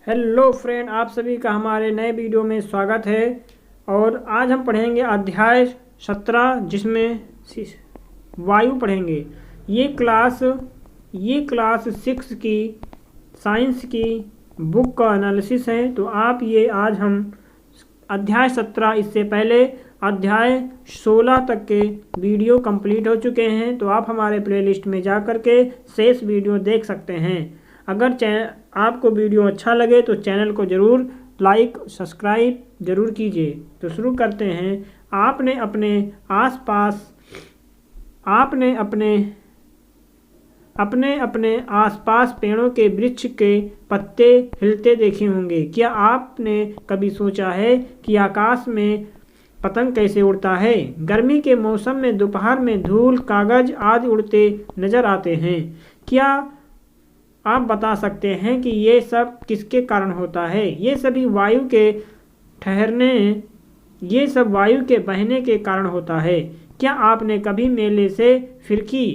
Hello friend, आप सभी का हमारे नए वीडियो में स्वागत है। और आज हम पढ़ेंगे अध्याय 17 जिसमें वायु पढ़ेंगे। ये क्लास 6 की साइंस की बुक का एनालिसिस है। तो आप ये आज हम अध्याय 17, इससे पहले अध्याय 16 तक के वीडियो कंप्लीट हो चुके हैं। तो आप हमारे प्लेलिस्ट में जा कर के शेष वीडियो देख सकते हैं। अगर आपको वीडियो अच्छा लगे तो चैनल को ज़रूर लाइक सब्सक्राइब ज़रूर कीजिए। तो शुरू करते हैं। आपने अपने आसपास पेड़ों के वृक्ष के पत्ते हिलते देखे होंगे। क्या आपने कभी सोचा है कि आकाश में पतंग कैसे उड़ता है? गर्मी के मौसम में दोपहर में धूल, कागज आदि उड़ते नजर आते हैं। क्या आप बता सकते हैं कि ये सब किसके कारण होता है? ये सब वायु के बहने के कारण होता है। क्या आपने कभी मेले से फिरकी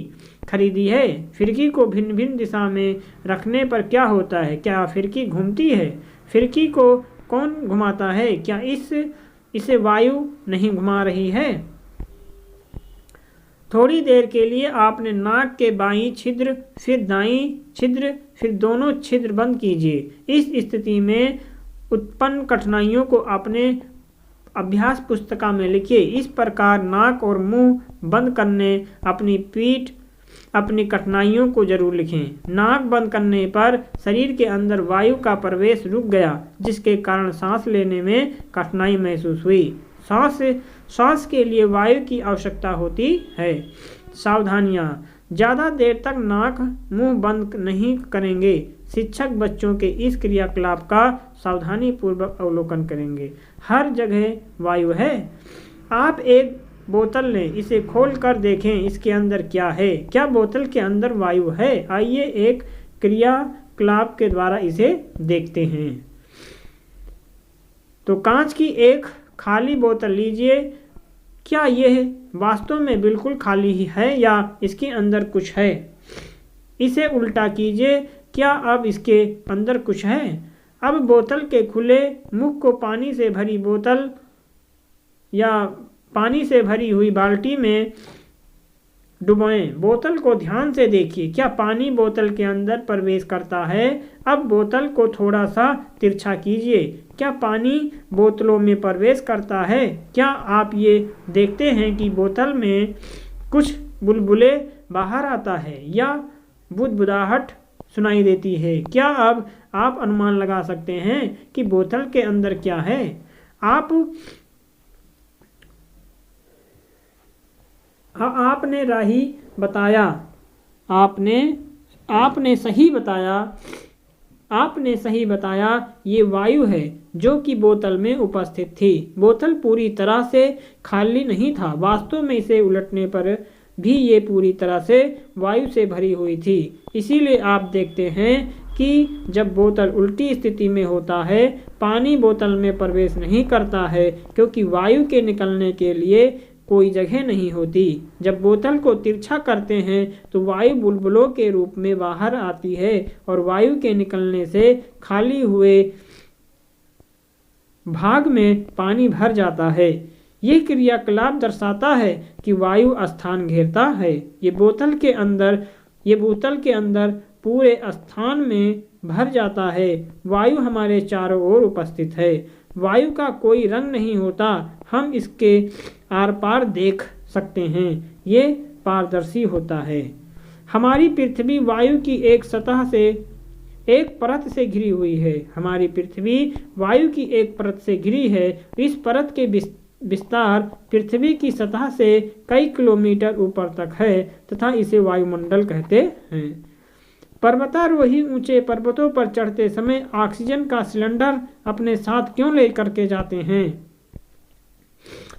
खरीदी है? फिरकी को भिन्न भिन्न दिशा में रखने पर क्या होता है? क्या फिरकी घूमती है? फिरकी को कौन घुमाता है? क्या इसे वायु नहीं घुमा रही है? थोड़ी देर के लिए आपने नाक के बाईं छिद्र, फिर दाईं छिद्र, फिर दोनों छिद्र बंद कीजिए। इस स्थिति में उत्पन्न कठिनाइयों को अपने अभ्यास पुस्तिका में लिखिए। इस प्रकार नाक और मुंह बंद करने अपनी कठिनाइयों को जरूर लिखें। नाक बंद करने पर शरीर के अंदर वायु का प्रवेश रुक गया, जिसके कारण सांस लेने में कठिनाई महसूस हुई। सांस के लिए वायु की आवश्यकता होती है। सावधानियां: ज़्यादा देर तक नाक मुंह बंद नहीं करेंगे। शिक्षक बच्चों के इस क्रियाकलाप का सावधानी पूर्वक अवलोकन करेंगे। हर जगह वायु है। आप एक बोतल लें, इसे खोल कर देखें इसके अंदर क्या है। क्या बोतल के अंदर वायु है? आइए एक क्रियाकलाप के द्वारा इसे देखते हैं। तो कांच की एक खाली बोतल लीजिए। क्या यह वास्तव में बिल्कुल खाली ही है या इसके अंदर कुछ है? इसे उल्टा कीजिए। क्या अब इसके अंदर कुछ है? अब बोतल के खुले मुख को पानी से भरी बोतल या पानी से भरी हुई बाल्टी में डुबोएं। बोतल को ध्यान से देखिए। क्या पानी बोतल के अंदर प्रवेश करता है? अब बोतल को थोड़ा सा तिरछा कीजिए। क्या पानी बोतलों में प्रवेश करता है? क्या आप ये देखते हैं कि बोतल में कुछ बुलबुले बाहर आता है या बुदबुदाहट सुनाई देती है? क्या अब आप अनुमान लगा सकते हैं कि बोतल के अंदर क्या है? आपने सही बताया। ये वायु है जो कि बोतल में उपस्थित थी। बोतल पूरी तरह से खाली नहीं था। वास्तव में इसे उलटने पर भी ये पूरी तरह से वायु से भरी हुई थी। इसीलिए आप देखते हैं कि जब बोतल उल्टी स्थिति में होता है, पानी बोतल में प्रवेश नहीं करता है, क्योंकि वायु के निकलने के लिए कोई जगह नहीं होती। जब बोतल को तिरछा करते हैं तो वायु बुलबुलों के रूप में बाहर आती है और वायु के निकलने से खाली हुए भाग में पानी भर जाता है। यह क्रियाकलाप दर्शाता है कि वायु स्थान घेरता है। ये बोतल के अंदर पूरे स्थान में भर जाता है। वायु हमारे चारों ओर उपस्थित है। वायु का कोई रंग नहीं होता। हम इसके आर पार देख सकते हैं। ये पारदर्शी होता है। हमारी पृथ्वी वायु की एक परत से घिरी हुई है। हमारी पृथ्वी वायु की एक परत से घिरी है। इस परत के विस्तार पृथ्वी की सतह से कई किलोमीटर ऊपर तक है तथा इसे वायुमंडल कहते हैं। पर्वतारोही ऊंचे पर्वतों पर चढ़ते समय ऑक्सीजन का सिलेंडर अपने साथ क्यों ले करके जाते हैं?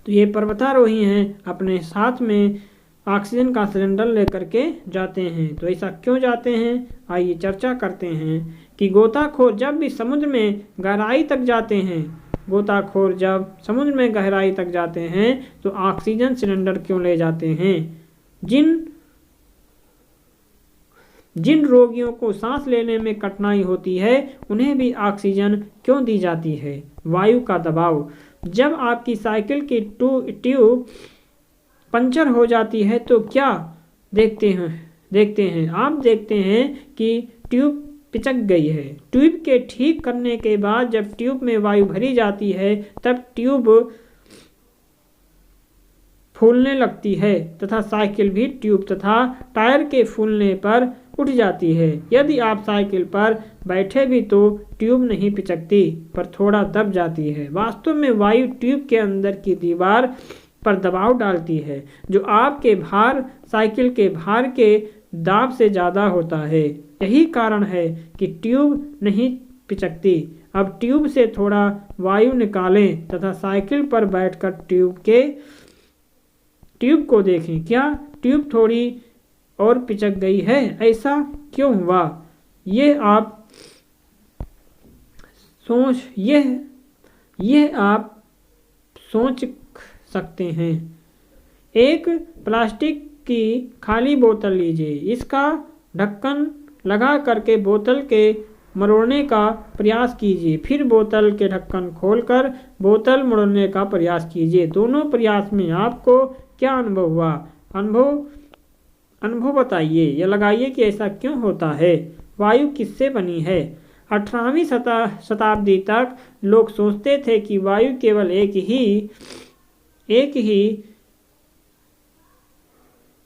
तो ये पर्वतारोही हैं, अपने साथ में ऑक्सीजन का सिलेंडर लेकर के जाते हैं। तो ऐसा क्यों जाते हैं? आइए चर्चा करते हैं कि गोताखोर जब भी समुद्र में गहराई तक जाते हैं तो ऑक्सीजन सिलेंडर क्यों ले जाते हैं? जिन रोगियों को सांस लेने में कठिनाई होती है उन्हें भी ऑक्सीजन क्यों दी जाती है? वायु का दबाव। जब आपकी साइकिल की ट्यूब पंचर हो जाती है तो क्या देखते हैं आप देखते हैं कि ट्यूब पिचक गई है। ट्यूब के ठीक करने के बाद जब ट्यूब में वायु भरी जाती है तब ट्यूब फूलने लगती है तथा साइकिल भी ट्यूब तथा टायर के फूलने पर उठ जाती है। यदि आप साइकिल पर बैठे भी तो ट्यूब नहीं पिचकती पर थोड़ा दब जाती है। वास्तव में वायु ट्यूब के अंदर की दीवार पर दबाव डालती है जो आपके भार साइकिल के भार के दाब से ज़्यादा होता है। यही कारण है कि ट्यूब नहीं पिचकती। अब ट्यूब से थोड़ा वायु निकालें तथा साइकिल पर बैठकर ट्यूब को देखें। क्या ट्यूब थोड़ी और पिचक गई है? ऐसा क्यों हुआ? ये आप सोच सकते हैं। एक प्लास्टिक की खाली बोतल लीजिए। इसका ढक्कन लगा करके बोतल के मरोड़ने का प्रयास कीजिए। फिर बोतल के ढक्कन खोलकर बोतल मरोड़ने का प्रयास कीजिए। दोनों प्रयास में आपको क्या अनुभव हुआ? अनुभव बताइए या लगाइए कि ऐसा क्यों होता है। वायु किससे बनी है? 18वीं शताब्दी तक लोग सोचते थे कि वायु केवल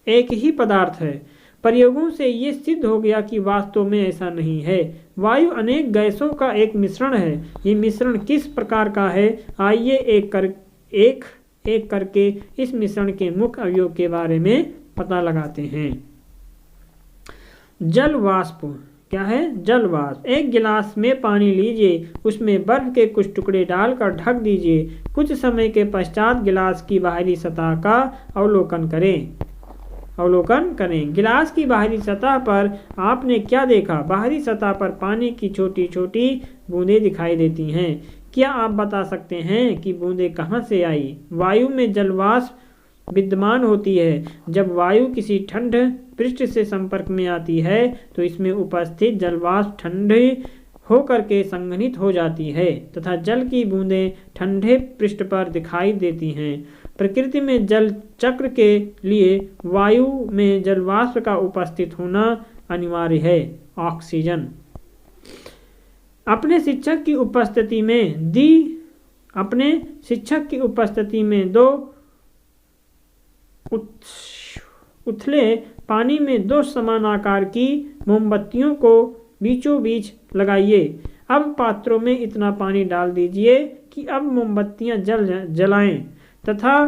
एक ही पदार्थ है। प्रयोगों से ये सिद्ध हो गया कि वास्तव में ऐसा नहीं है। वायु अनेक गैसों का एक मिश्रण है। ये मिश्रण किस प्रकार का है? आइए एक करके इस मिश्रण के मुख्य अवयव के बारे में पता लगाते हैं। जल वाष्प क्या है? जल वाष्प। एक गिलास में पानी लीजिए, उसमें बर्फ के कुछ टुकड़े डालकर ढक दीजिए। कुछ समय के पश्चात गिलास की बाहरी सतह का अवलोकन करें। गिलास की बाहरी सतह पर आपने क्या देखा? बाहरी सतह पर पानी की छोटी छोटी बूंदें दिखाई देती हैं। क्या आप बता सकते हैं कि बूंदें कहाँ से आई? वायु में जलवाष्प विद्यमान होती है। जब वायु किसी ठंडे पृष्ठ से संपर्क में आती है तो इसमें उपस्थित जलवाष्प ठंडे होकर के संघनित हो जाती है तथा जल की बूंदें ठंडे पृष्ठ पर दिखाई देती हैं। प्रकृति में जल चक्र के लिए वायु में जलवाष्प का उपस्थित होना अनिवार्य है। ऑक्सीजन। अपने शिक्षक की उपस्थिति में दो उथले पानी में दो समान आकार की मोमबत्तियों को बीचों बीच लगाइए। अब पात्रों में इतना पानी डाल दीजिए कि अब मोमबत्तियां जलाएं तथा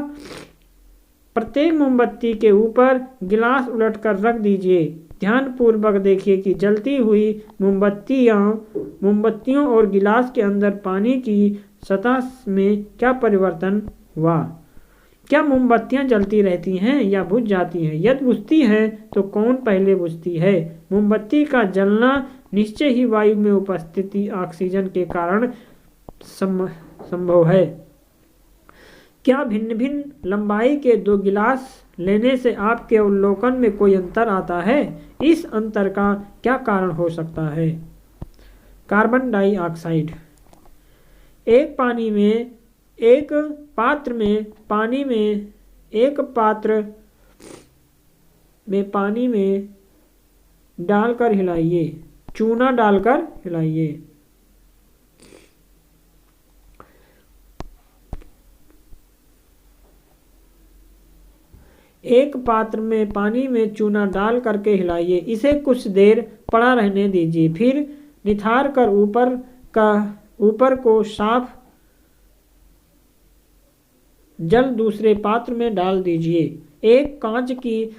प्रत्येक मोमबत्ती के ऊपर गिलास उलटकर रख दीजिए। ध्यानपूर्वक देखिए कि जलती हुई मोमबत्तियों और गिलास के अंदर पानी की सतह में क्या परिवर्तन हुआ। क्या मोमबत्तियां जलती रहती हैं या बुझ जाती हैं? यदि बुझती हैं तो कौन पहले बुझती है? मोमबत्ती का जलना निश्चय ही वायु में उपस्थिति ऑक्सीजन के कारण संभव है। क्या भिन्न भिन्न लंबाई के दो गिलास लेने से आपके अवलोकन में कोई अंतर आता है? इस अंतर का क्या कारण हो सकता है? Carbon dioxide. एक पात्र में पानी में डालकर हिलाइए। चूना डालकर हिलाइए। एक पात्र में पानी में चूना डाल करके हिलाइए। इसे कुछ देर पड़ा रहने दीजिए। फिर निथार कर ऊपर को साफ जल दूसरे पात्र में डाल दीजिए। एक कांच की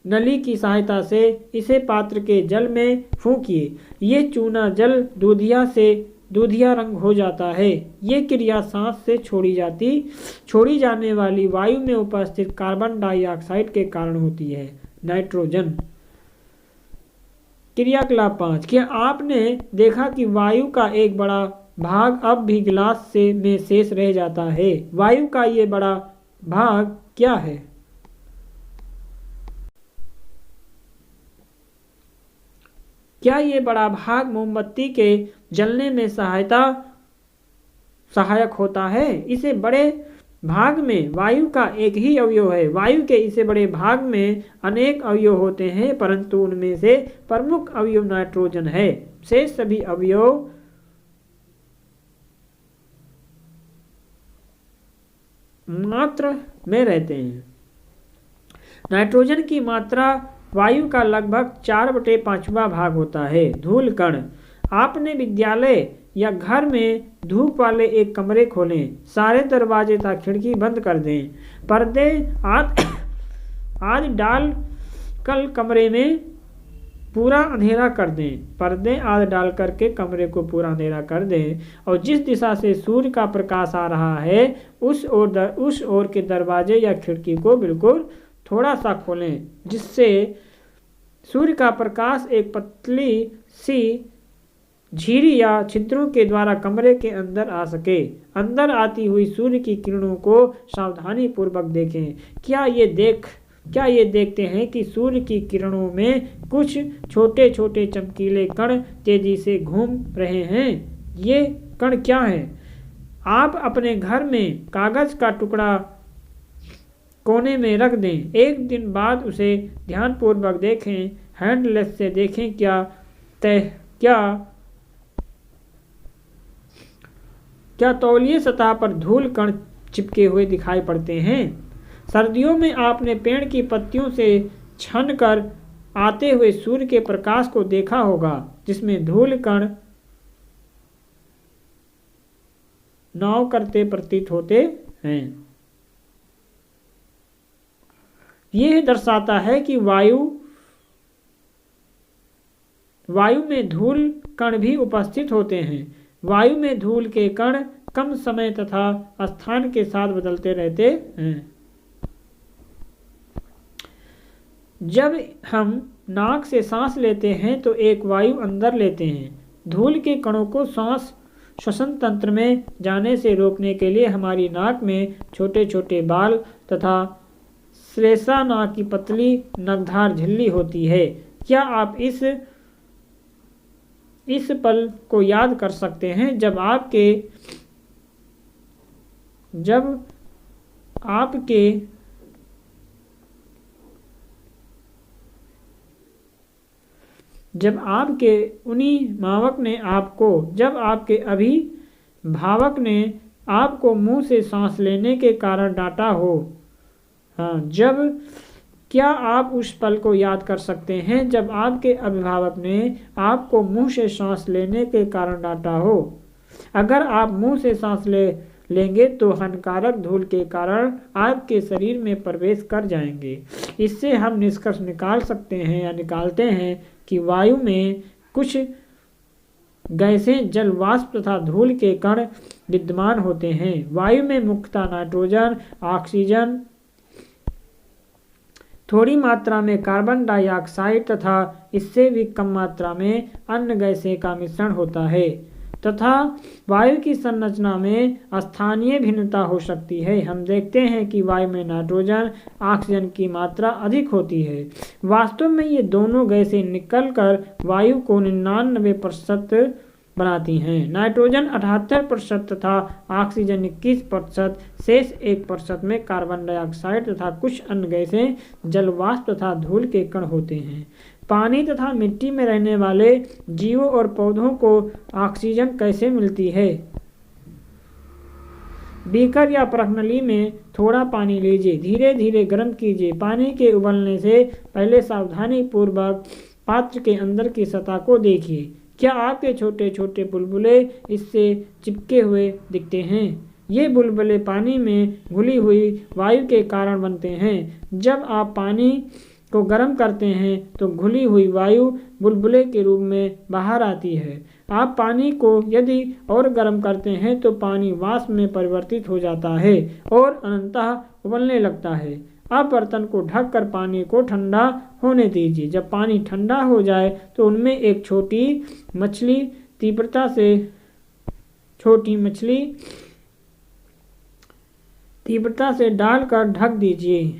नली की सहायता से इसे पात्र के जल में फूंकिए। ये चूना जल दूधिया रंग हो जाता है। ये क्रिया सांस से छोड़ी जाने वाली वायु में उपस्थित कार्बन डाइऑक्साइड के कारण होती है। नाइट्रोजन। क्रियाकलाप 5। क्या आपने देखा कि वायु का एक बड़ा भाग अब भी गिलास में शेष रह जाता है? वायु का ये बड़ा भाग क्या है? क्या ये बड़ा भाग मोमबत्ती के जलने में सहायक होता है? इसे बड़े भाग में वायु का एक ही अवयव है। वायु के इसे बड़े भाग में अनेक अवयव होते हैं, परंतु उनमें से प्रमुख अवयव नाइट्रोजन है। शेष सभी अवयव मात्रा में रहते हैं। नाइट्रोजन की मात्रा वायु का लगभग 4/5 भाग होता है। धूल कण। आपने विद्यालय या घर में धूप वाले एक कमरे खोलें, सारे दरवाजे तथा खिड़की बंद कर दें, पर्दे आदि डाल कल कमरे में पूरा अंधेरा कर दें, पर्दे आदि डाल करके कमरे को पूरा अंधेरा कर दें और जिस दिशा से सूर्य का प्रकाश आ रहा है उस ओर के दरवाजे या खिड़की को बिल्कुल थोड़ा सा खोलें, जिससे सूर्य का प्रकाश एक पतली सी झिरी या छिद्रों के द्वारा कमरे के अंदर आ सके। अंदर आती हुई सूर्य की किरणों को सावधानी पूर्वक देखें। क्या ये देखते हैं कि सूर्य की किरणों में कुछ छोटे छोटे चमकीले कण तेजी से घूम रहे हैं? ये कण क्या है? आप अपने घर में कागज का टुकड़ा कोने में रख दें, एक दिन बाद उसे ध्यानपूर्वक देखें, हैंडलेस से देखें क्या तौलिए सतह पर धूल कण चिपके हुए दिखाई पड़ते हैं? सर्दियों में आपने पेड़ की पत्तियों से छन कर आते हुए सूर्य के प्रकाश को देखा होगा, जिसमें धूल कण नाव करते प्रतीत होते हैं। यह दर्शाता है कि वायु में धूल कण भी उपस्थित होते हैं। वायु में धूल के कण कम समय तथा स्थान के साथ बदलते रहते हैं। जब हम नाक से सांस लेते हैं तो एक वायु अंदर लेते हैं। धूल के कणों को सांस श्वसन तंत्र में जाने से रोकने के लिए हमारी नाक में छोटे छोटे बाल तथा श्लेषा नाक की पतली नगधार झिल्ली होती है। क्या आप इस पल को याद कर सकते हैं जब आपके अभिभावक ने आपको मुंह से सांस लेने के कारण डांटा हो? क्या आप उस पल को याद कर सकते हैं जब आपके अभिभावक ने आपको मुंह से सांस लेने के कारण डांटा हो? अगर आप मुंह से सांस लेंगे तो हानिकारक धूल के कारण आपके शरीर में प्रवेश कर जाएंगे। इससे हम निष्कर्ष निकालते हैं कि वायु में कुछ गैसें, जल वाष्प तथा धूल के कण विद्यमान होते हैं। वायु में मुख्यतः नाइट्रोजन, ऑक्सीजन, थोड़ी मात्रा में कार्बन डाइऑक्साइड तथा इससे भी कम मात्रा में अन्य गैसें का मिश्रण होता है तथा वायु की संरचना में स्थानीय भिन्नता हो सकती है। हम देखते हैं कि वायु में नाइट्रोजन, ऑक्सीजन की मात्रा अधिक होती है। वास्तव में ये दोनों गैसें निकलकर वायु को 99% बनाती हैं। नाइट्रोजन 78% तथा ऑक्सीजन 21%, शेष 1% में कार्बन डाइऑक्साइड तथा कुछ अन्य गैसें, जल वाष्प तथा धूल के कण होते हैं। पानी तथा मिट्टी में रहने वाले जीवों और पौधों को ऑक्सीजन कैसे मिलती है? बीकर या प्रणाली में थोड़ा पानी लीजिए, धीरे धीरे गर्म कीजिए। पानी के उबलने से पहले सावधानी पूर्वक पात्र के अंदर की सतह को देखिए। क्या आपके छोटे छोटे बुलबुले इससे चिपके हुए दिखते हैं? ये बुलबुले पानी में घुली हुई वायु के कारण बनते हैं। जब आप पानी को गर्म करते हैं तो घुली हुई वायु बुलबुले के रूप में बाहर आती है। आप पानी को यदि और गर्म करते हैं तो पानी वाष्प में परिवर्तित हो जाता है और अनंतः उबलने लगता है। अब बर्तन को ढककर पानी को ठंडा होने दीजिए। जब पानी ठंडा हो जाए तो उनमें एक छोटी मछली तीव्रता से डालकर ढक दीजिए।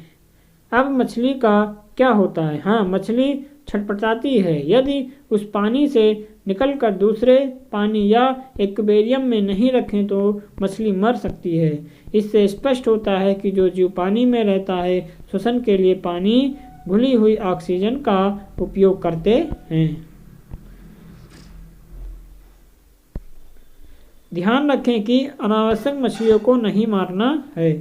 अब मछली का क्या होता है? मछली छटपटाती है। यदि उस पानी से निकलकर दूसरे पानी या एक्वेरियम में नहीं रखें तो मछली मर सकती है। इससे स्पष्ट होता है कि जो जीव पानी में रहता है श्वसन के लिए पानी घुली हुई ऑक्सीजन का उपयोग करते हैं। ध्यान रखें कि अनावश्यक मछलियों को नहीं मारना है।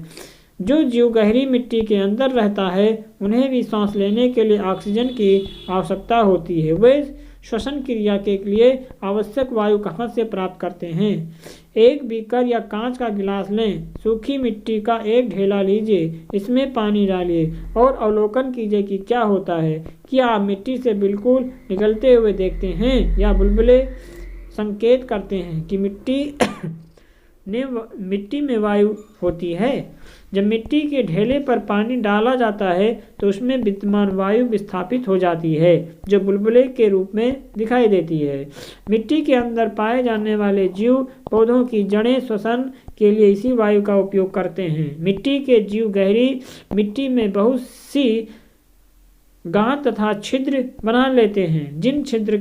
जो जीव गहरी मिट्टी के अंदर रहता है उन्हें भी सांस लेने के लिए ऑक्सीजन की आवश्यकता होती है। वे श्वसन क्रिया के लिए आवश्यक वायु कहाँ से प्राप्त करते हैं? एक बीकर या कांच का गिलास लें, सूखी मिट्टी का एक ढेला लीजिए, इसमें पानी डालिए और अवलोकन कीजिए कि क्या होता है। क्या आप मिट्टी से बिल्कुल निकलते हुए देखते हैं या बुलबुले संकेत करते हैं कि मिट्टी में वायु होती है? जब मिट्टी के ढेले पर पानी डाला जाता है तो उसमें विद्यमान वायु विस्थापित हो जाती है जो बुलबुले के रूप में दिखाई देती है। मिट्टी के अंदर पाए जाने वाले जीव पौधों की जड़ें श्वसन के लिए इसी वायु का उपयोग करते हैं। मिट्टी के जीव गहरी मिट्टी में बहुत सी गांठ तथा छिद्र बना लेते हैं, जिन छिद्रों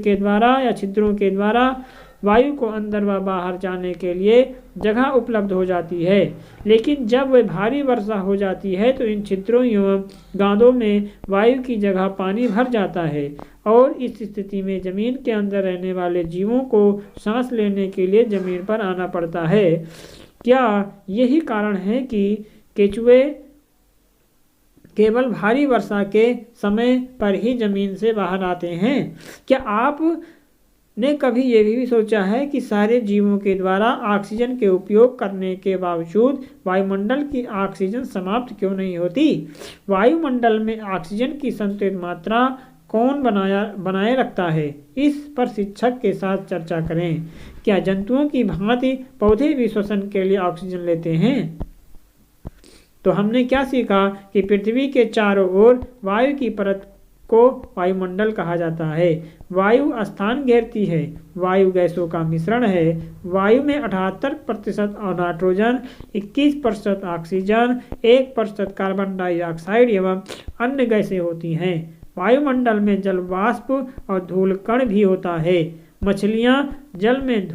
के द्वारा वायु को अंदर व बाहर जाने के लिए जगह उपलब्ध हो जाती है। लेकिन जब वह भारी वर्षा हो जाती है तो इन छिद्रों एवं गांधों में वायु की जगह पानी भर जाता है और इस स्थिति में जमीन के अंदर रहने वाले जीवों को सांस लेने के लिए जमीन पर आना पड़ता है। क्या यही कारण है कि केंचुए केवल भारी वर्षा के समय पर ही जमीन से बाहर आते हैं? क्या आप ने कभी ये भी सोचा है कि सारे जीवों के द्वारा ऑक्सीजन के उपयोग करने के बावजूद वायुमंडल की ऑक्सीजन समाप्त क्यों नहीं होती? वायुमंडल में ऑक्सीजन की संतुलित मात्रा कौन बनाए रखता है? इस पर शिक्षक के साथ चर्चा करें। क्या जंतुओं की भांति पौधे भी श्वसन के लिए ऑक्सीजन लेते हैं? तो हमने क्या सीखा कि पृथ्वी के चारों ओर वायु की परत को वायुमंडल कहा जाता है। वायु स्थान घेरती है। वायु गैसों का मिश्रण है। वायु में 78% नाइट्रोजन, 21% ऑक्सीजन, 1% कार्बन डाइऑक्साइड एवं अन्य गैसें होती हैं। वायुमंडल में जल वाष्प और धूल कण भी होता है। मछलियाँ जल में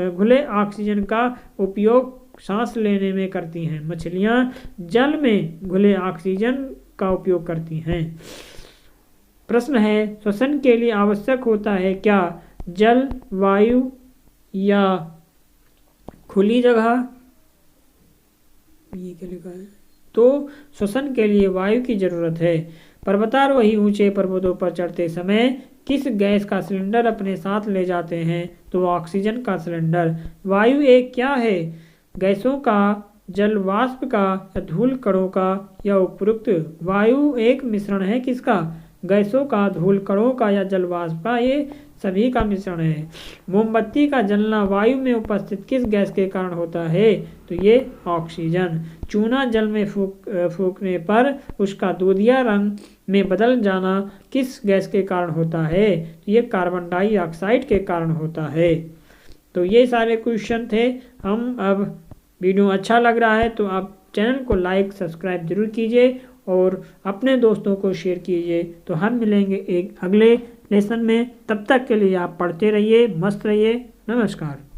घुले ऑक्सीजन का उपयोग सांस लेने में करती हैं। मछलियाँ जल में घुले ऑक्सीजन का उपयोग करती हैं। प्रश्न है, श्वसन के लिए आवश्यक होता है क्या जल, वायु या खुली जगह? ये क्या लिखा है? तो श्वसन के लिए वायु की जरूरत है। पर्वतारोही ऊंचे पर्वतों पर चढ़ते समय किस गैस का सिलेंडर अपने साथ ले जाते हैं? तो ऑक्सीजन का सिलेंडर। वायु एक क्या है? गैसों का, जल वाष्प का या धूल कणों का या उपरोक्त? वायु एक मिश्रण है किसका? गैसों का, धूल कणों का या जल वाष्प का? ये सभी का मिश्रण है। मोमबत्ती का जलना वायु में उपस्थित किस गैस के कारण होता है? तो ये ऑक्सीजन। चूना जल में फूंकने पर उसका दूधिया रंग में बदल जाना किस गैस के कारण होता है? तो ये कार्बन डाइऑक्साइड के कारण होता है। तो ये सारे क्वेश्चन थे। हम अब वीडियो अच्छा लग रहा है तो आप चैनल को लाइक सब्सक्राइब जरूर कीजिए और अपने दोस्तों को शेयर कीजिए। तो हम मिलेंगे एक अगले लेसन में। तब तक के लिए आप पढ़ते रहिए, मस्त रहिए। नमस्कार।